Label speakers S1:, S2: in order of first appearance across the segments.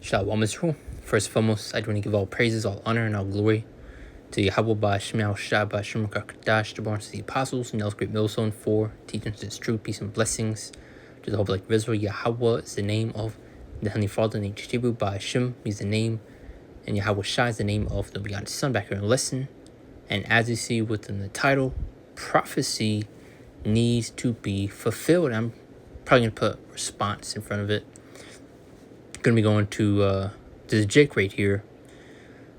S1: Shalom Israel. First and foremost, I do want to give all praises, all honor, and all glory to Yahweh Ba'Shem Yahushua Ba'Shem Kadash, the born to the apostles, and else great millstone for teaching us its true peace and blessings. To the whole of Israel, Yahweh is the name of the Heavenly Father, and Yahweh Ba'Shem is the name, and Yahweh Shai is the name of the begotten Son. Back here in lesson, and as you see within the title, prophecy needs to be fulfilled. I'm probably going to put response in front of it. Going to be going to this Jake right here,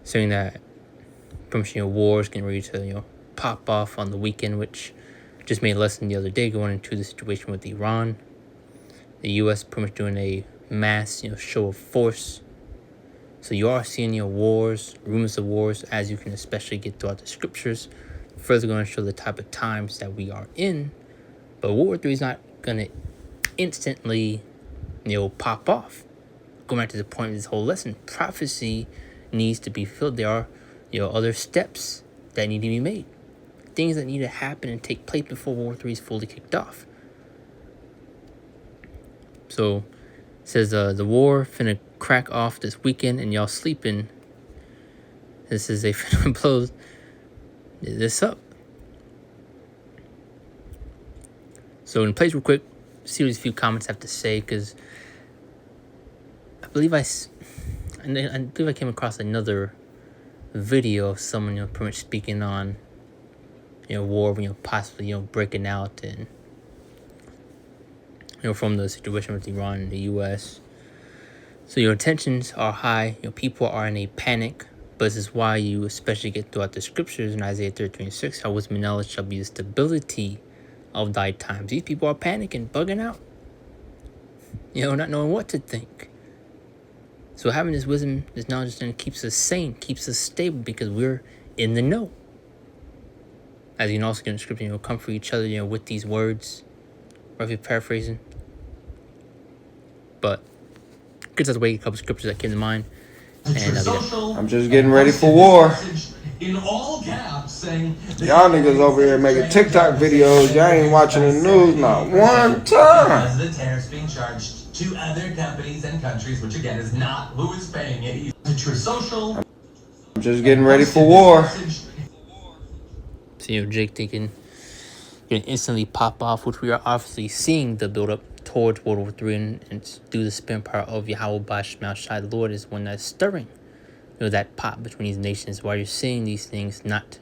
S1: saying that pretty much, war is getting ready to pop off on the weekend, which just made a lesson the other day going into the situation with Iran. The U.S. pretty much doing a mass show of force. So you are seeing wars, rumors of wars, as you can especially get throughout the scriptures. Further going to show the type of times that we are in. But World War III is not going to instantly pop off. Going back to the point of this whole lesson, prophecy needs to be filled. There are other steps that need to be made, things that need to happen and take place before World War III is fully kicked off. So it says the war finna crack off this weekend and y'all sleeping. This is a finna blow this up. So in place real quick, see what these few comments have to say, because I believe I came across another video of someone pretty much speaking on war, possibly breaking out, and from the situation with Iran and the U.S. So your tensions are high. People are in a panic. But this is why you especially get throughout the scriptures in Isaiah 30:26, how wisdom and knowledge shall be the stability of thy times. These people are panicking, bugging out, not knowing what to think. So having this wisdom, this knowledge, then keeps us sane, keeps us stable, because we're in the know. As you can also get in the scripture, comfort each other, with these words, roughly paraphrasing. But gets us away a couple scriptures that came to mind. And
S2: I'm just getting ready for war.
S3: In all caps, saying
S2: y'all niggas over here making TikTok videos. Y'all ain't watching the news not one time.
S3: The tariffs being charged to other companies and countries, which again is not who is paying it. It's Truth Social.
S2: I'm just getting ready for war.
S1: So Jake thinking gonna instantly pop off, which we are obviously seeing the build up towards World War III, and through the spin power of Yahweh Ba'Shem Yahushua, the Lord is one that's stirring that pot between these nations, while you're seeing these things not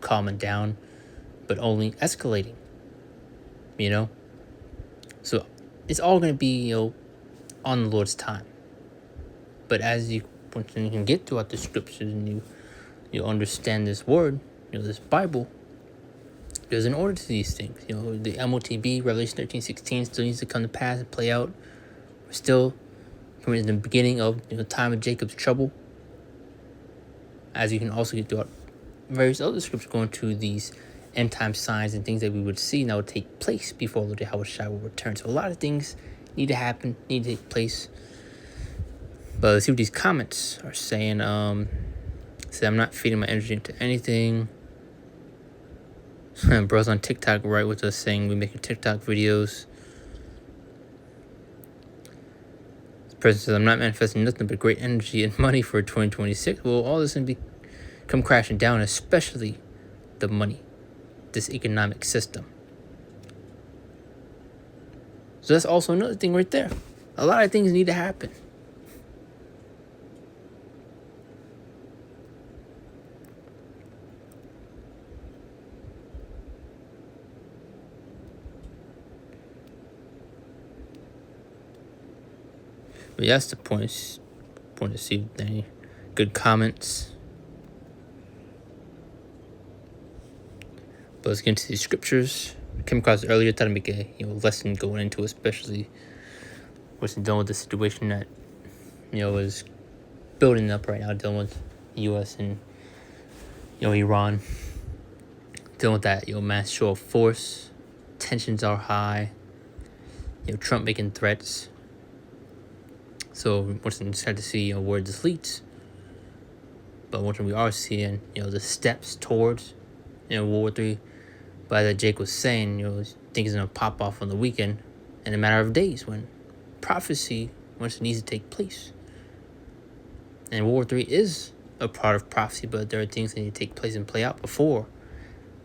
S1: calming down, but only escalating. So it's all going to be on the Lord's time. But as you can get throughout the scriptures and you understand this word, this Bible, there's an order to these things. The MOTB, Revelation 13:16, still needs to come to pass and play out. We're still in the beginning of the time of Jacob's trouble. As you can also get throughout various other scriptures going to these end time signs and things that we would see now take place before Lord Yahweh Shai will return. So a lot of things need to happen, need to take place. But let's see what these comments are saying. Say I'm not feeding my energy into anything. Bros on TikTok right with us saying we making TikTok videos. This person says I'm not manifesting nothing but great energy and money for 2026. Well, all this gonna come crashing down, especially the money, this economic system. So that's also another thing right there. A lot of things need to happen. But that's the point. To see any good comments. But let's get into these scriptures. I came across earlier, thought I'd make a lesson going into, especially what's dealing with the situation that is building up right now, dealing with U.S. and Iran, dealing with that mass show of force. Tensions are high. Trump making threats. So we're just had to see where this leads. But one thing we are seeing, the steps towards World War III. But as Jake was saying, things are gonna pop off on the weekend in a matter of days when prophecy once it needs to take place. And World War 3 is a part of prophecy, but there are things that need to take place and play out before,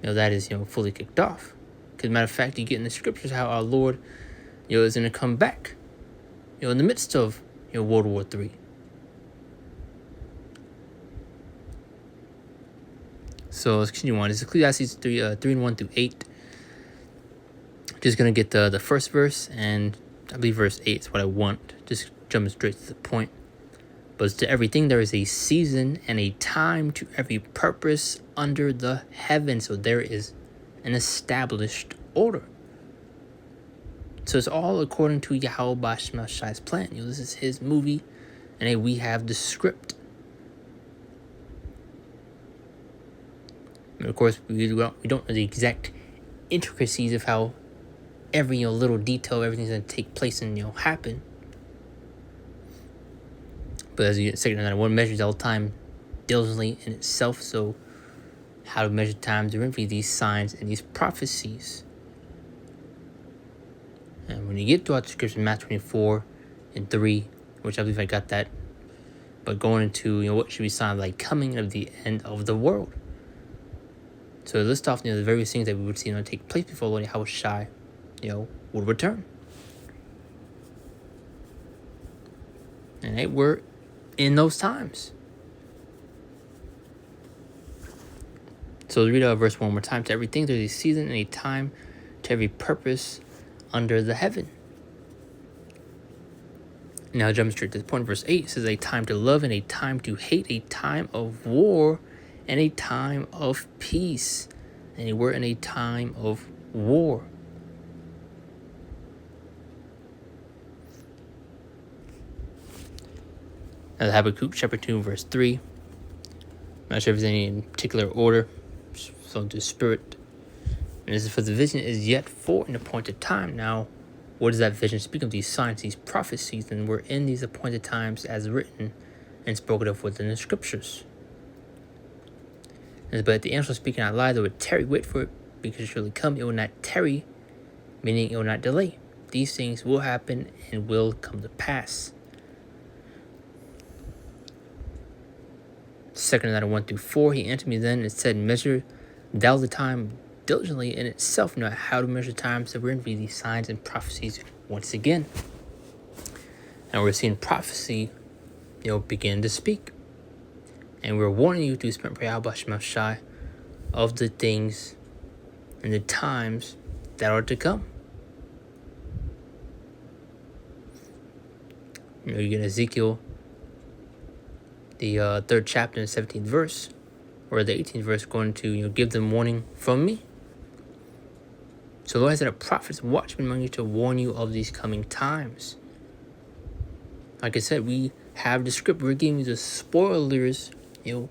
S1: that is, fully kicked off. Because matter of fact, you get in the scriptures how our Lord, is going to come back, in the midst of, World War 3. So let's continue on. This is Ecclesiastes 3:1-8. Just going to get the first verse, and I believe verse 8 is what I want. Just jumping straight to the point. But to everything there is a season and a time to every purpose under the heaven. So there is an established order. So it's all according to Yahweh Bashma Shai's plan. This is his movie, and we have the script. And of course, we don't know the exact intricacies of how every little detail, everything's going to take place and happen. But as you get that one measures all time diligently in itself. So how to measure time to reveal these signs and these prophecies. And when you get throughout the scripture, Matthew 24:3, which I believe I got that. But going into what should be signs like coming of the end of the world. So list off the various things that we would see take place before Lord Yahweh Shai, would return. And we're in those times. So let's read out verse 1 more time. To everything there's a season and a time to every purpose under the heaven. Now jump straight to the point. Verse 8 says a time to love and a time to hate, a time of war and a time of peace. And we're in a time of war. Now Habakkuk chapter 2 verse 3. I'm not sure if there's any in particular order. So to spirit. And this is for the vision is yet for an appointed time. Now, what does that vision speak of? These signs, these prophecies, and we're in these appointed times as written and spoken of within the scriptures. But the angel speaking out loud, they would tarry, wait for it, because it surely come. It will not tarry, meaning it will not delay. These things will happen and will come to pass. 2 1-4, he answered me then and said, measure thou the time diligently in itself, know how to measure time, so we're going to read these signs and prophecies once again. And we're seeing prophecy, begin to speak. And we're warning you through Spirit Prayer Bashma Shai of the things and the times that are to come. You get Ezekiel, the 3rd chapter and 17th verse, or the 18th verse, going to give them warning from me. So the Lord has said a prophet, watchman among you to warn you of these coming times. Like I said, we have the script. We're giving you the spoilers, to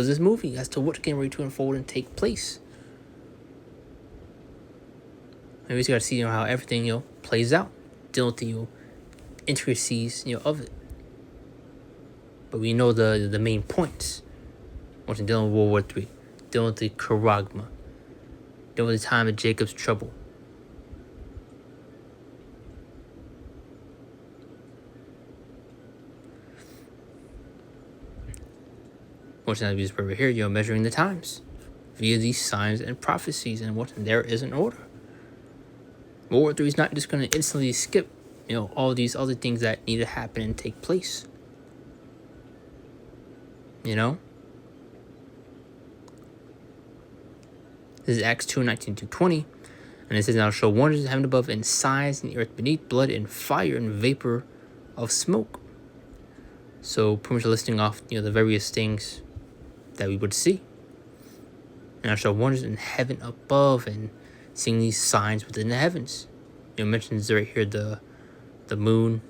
S1: this movie as to what's getting ready to unfold and take place. And we just got to see, how everything, plays out, dealing with the intricacies, of it. But we know the main points. Once dealing with World War 3, dealing with the Charagma, dealing with the time of Jacob's trouble. Once we just over here, measuring the times via these signs and prophecies, and what there is an order. World War 3 is not just going to instantly skip, all these other things that need to happen and take place. This is Acts 2:19-20, and it says, "Now show wonders in heaven above, and signs in the earth beneath, blood and fire and vapor of smoke." So pretty much listing off, the various things that we would see. And I show wonders in heaven above, and seeing these signs within the heavens. It mentions right here the moon,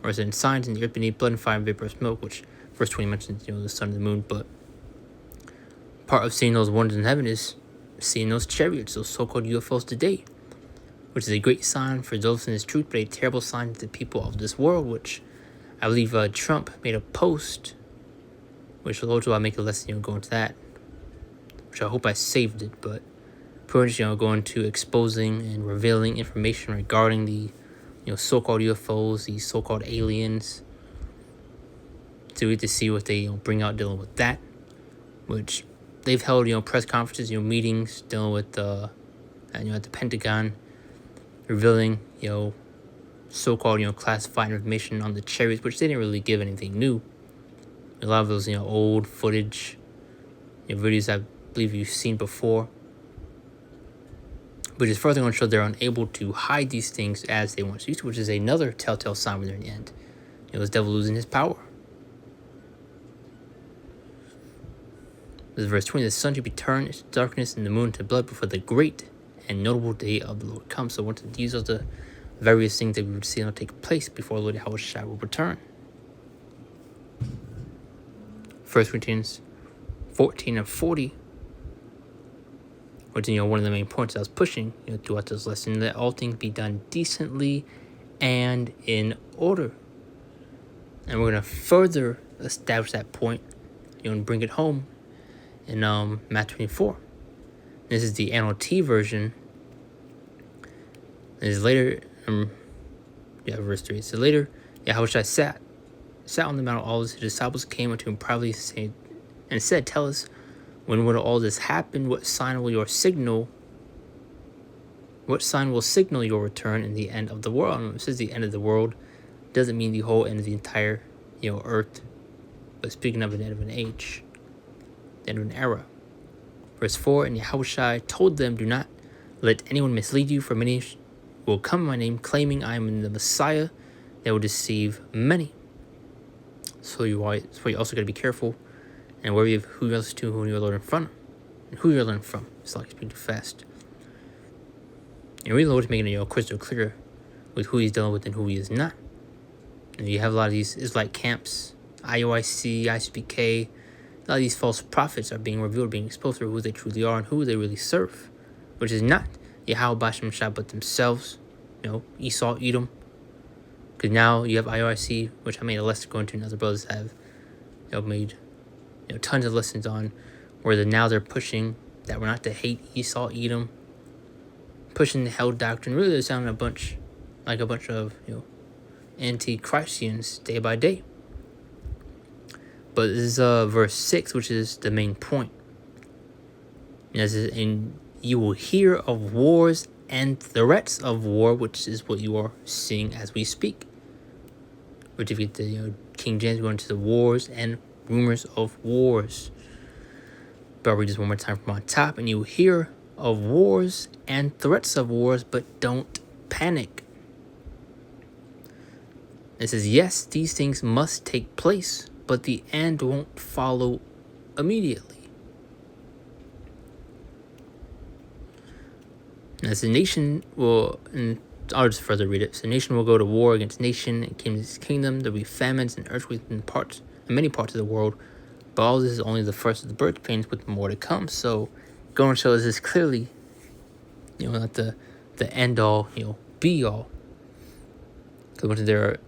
S1: or is it signs in the earth beneath, blood and fire and vapor of smoke, which verse 20 mentions, the sun and the moon. But part of seeing those wonders in heaven is seeing those chariots, those so-called UFOs today, which is a great sign for those in his truth, but a terrible sign to the people of this world, which I believe Trump made a post, which the Lord will make a lesson, go into that, which I hope I saved it, but pretty much, going to exposing and revealing information regarding the, so-called UFOs, these so-called aliens, So we get to see what they bring out dealing with that, which they've held press conferences, meetings dealing with at the Pentagon, revealing so-called classified information on the chariots, which they didn't really give anything new. A lot of those old footage, videos I believe you've seen before, but it's further going to show they're unable to hide these things as they once used to, which is another telltale sign when they're in the end. This devil losing his power. This is verse 20. The sun shall be turned into darkness and the moon to blood before the great and notable day of the Lord comes. So these are the various things that we would see take place before Lord Yahushua will return. 1 Corinthians 14 and 40, which is one of the main points I was pushing throughout this lesson, that all things be done decently and in order. And we're going to further establish that point and bring it home in Matthew 24. This is the NLT version. It is later, verse 3. So later, Yahushua sat on the mount. All his disciples came unto him privately and said, "Tell us, when will all this happen? What sign will signal your return in the end of the world?" And it says the end of the world doesn't mean the whole end of the entire, earth, but speaking of the end of an age, the end of an era. Verse 4, and Yahushua told them, "Do not let anyone mislead you, for many will come in my name, claiming I am the Messiah. They will deceive many." So you also got to be careful and wary of who you listen to, who you're learning from, and who you're learning from. It's like speaking too fast. And really, Lord is making it crystal clear with who he's dealing with and who he is not. And you have a lot of these Islamic camps, IOIC, ICPK. A lot of these false prophets are being revealed, being exposed for who they truly are and who they really serve, which is not Yahweh Bashem Shah, but themselves, Esau, Edom. Because now you have IOIC, which I made a lesson going to, and other brothers have made tons of lessons on, where now they're pushing that we're not to hate Esau, Edom, pushing the hell doctrine. Really, they're sounding a bunch of anti-Christians day by day. But this is verse 6, which is the main point. And you will hear of wars and threats of war, which is what you are seeing as we speak. Which if you get the King James, going to the wars and rumors of wars. But I'll read this one more time from on top. And you will hear of wars and threats of wars, but don't panic. It says, yes, these things must take place, but the end won't follow immediately. As the nation will, and I'll just further read it. So the nation will go to war against nation and kingdom. There'll be famines and earthquakes in many parts of the world. But all this is only the first of the birth pains, with more to come. So going to show us this clearly, not the end all, be all. Because there are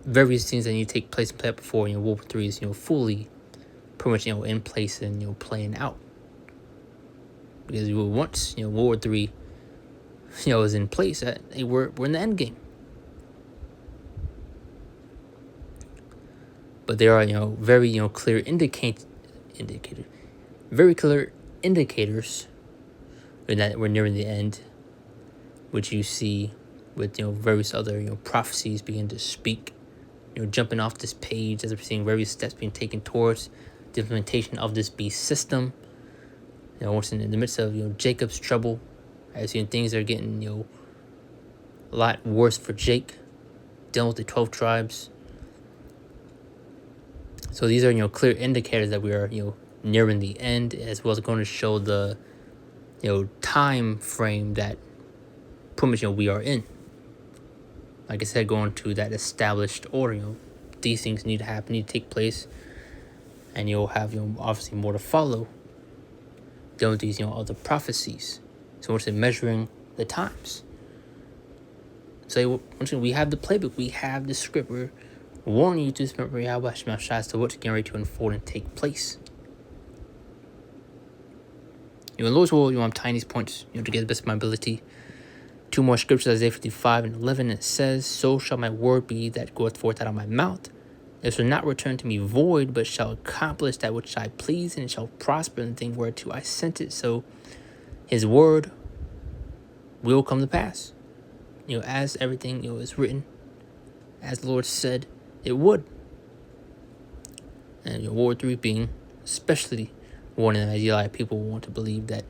S1: various things that need to take place and play out before World War III is fully pretty much in place and playing out. Because once World War III is in place, we're in the end game. But there are very clear very clear indicators that we're nearing the end, which you see with various other prophecies begin to speak, jumping off this page as we're seeing various steps being taken towards the implementation of this beast system. Once in the midst of Jacob's trouble, I've seen things that are getting a lot worse for Jake, dealing with the 12 tribes. So these are clear indicators that we are nearing the end, as well as going to show the time frame that pretty much we are in. Like I said, going to that established order, these things need to happen, need to take place, and you'll have obviously more to follow dealing with these other prophecies. So once again, measuring the times. So once again, we have the playbook, we have the script. We're warning you to remember Yahweh Shema Shah as to what's getting ready to unfold and take place. In Lord's will, I'm tying these points to get the best of my ability. Two more scriptures, Isaiah 55 and 11. It says, so shall my word be that goeth forth out of my mouth. It shall not return to me void, but shall accomplish that which I please, and it shall prosper in the thing whereto I sent it. So his word will come to pass. As everything, is written, as the Lord said it would. And World War III being especially warning them, as a lot of people want to believe that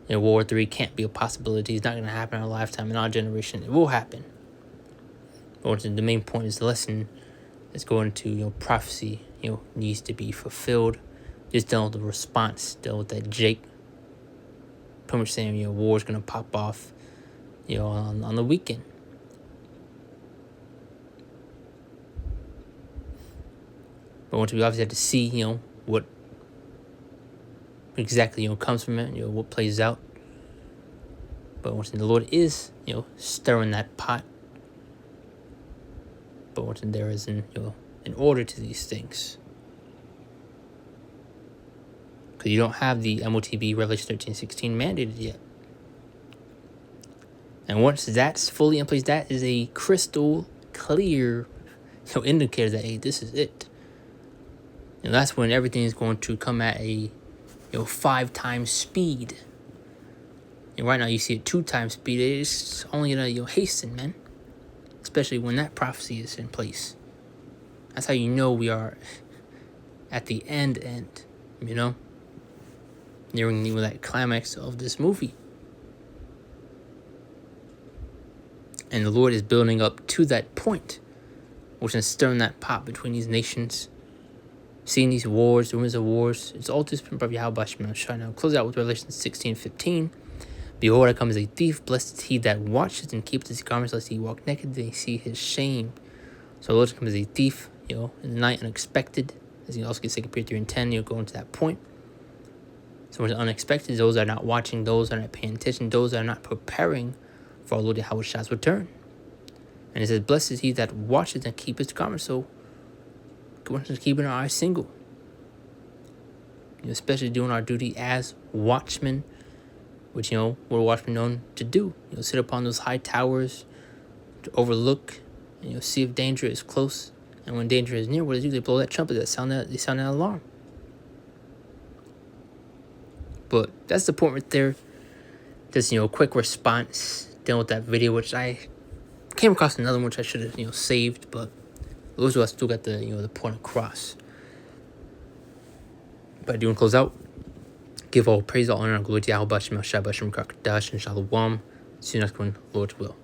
S1: World War III can't be a possibility. It's not going to happen in our lifetime, in our generation. It will happen. But the main point is the lesson is going to, prophecy, needs to be fulfilled. Just dealing with the response, dealing with that Jake. Pretty much saying, war's going to pop off, on the weekend. But once we obviously have to see, what exactly, comes from it, what plays out. But once the Lord is, stirring that pot. But once there is an order to these things. Because you don't have the MOTB Revelation 13:16 mandated yet. And once that's fully in place, that is a crystal clear, indicator that, hey, this is it. That's when everything is going to come at a 5 times speed. And right now you see it 2 times speed. It's only gonna hasten, man. Especially when that prophecy is in place. That's how you know we are at the end, nearing that climax of this movie. And the Lord is building up to that point, which is stirring that pot between these nations. Seeing these wars, rumors of wars. It's all just been probably how Bashman. Now close out with Revelation 16:15. Behold, I come as a thief. Blessed is he that watches and keeps his garments, lest he walk naked, they see his shame. So the Lord comes as a thief, in the night, unexpected. As you also get 2 Peter 3:10, going to that point. So when it's unexpected, those are not watching, those are not paying attention, those are not preparing for our Lord Yahweh's return. And it says, blessed is he that watches and keeps his garments. So we're just keeping our eyes single. Especially doing our duty as watchmen, which, we're watchmen known to do. Sit upon those high towers to overlook and, see if danger is close. And when danger is near, what do they do? They blow that trumpet, they sound that alarm. But that's the point right there. Just, a quick response dealing with that video, which I came across another one, which I should have, saved, but those of us still got the, the point across. But I do want to close out. Give all praise, all honor, and glory to Yahweh, Shem, Shabbat, Shem, Kakadash, and Shalom. See you next one, Lord's will.